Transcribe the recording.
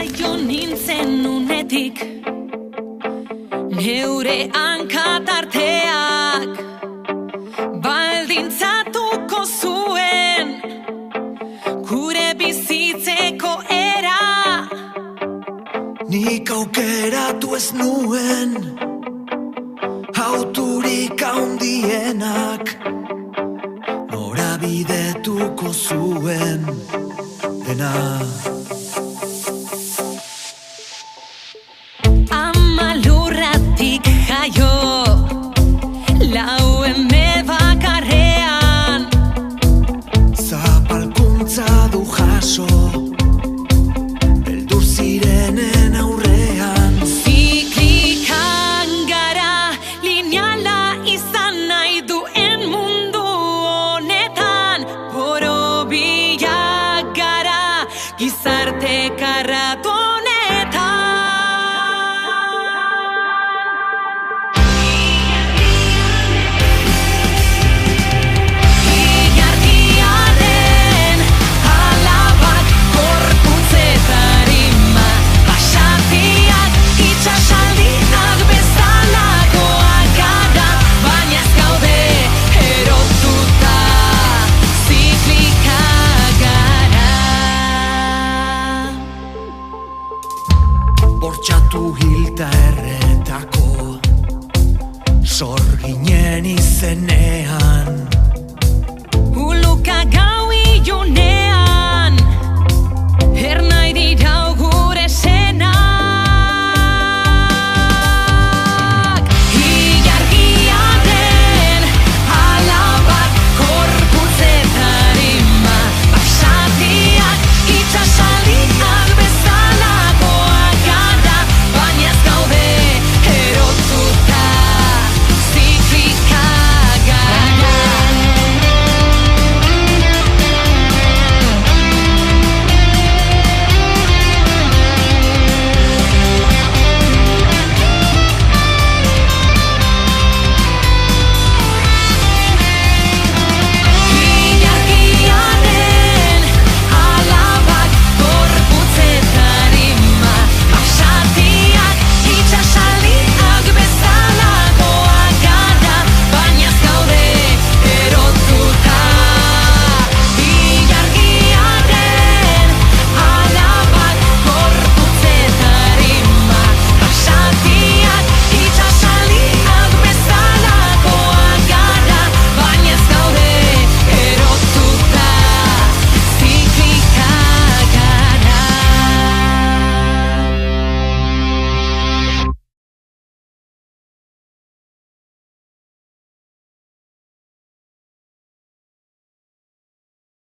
jaio nintzen unetik, neure hankatarteak baldintzatuko zuen gure bizitzeko era. Nik aukeratu ez nuen hauturik handienak, norabidetuko zuen dena. Ama lurratik jaio, lau eme bakarrean, zapalkuntza du jaso, beldur zirenen aurrean. ziklikan gara, lineala izan nahi duen mundu honetan, borobilak gara, gizarte karratu bortxatu hilta erretako sorginen izenean. Uluka gau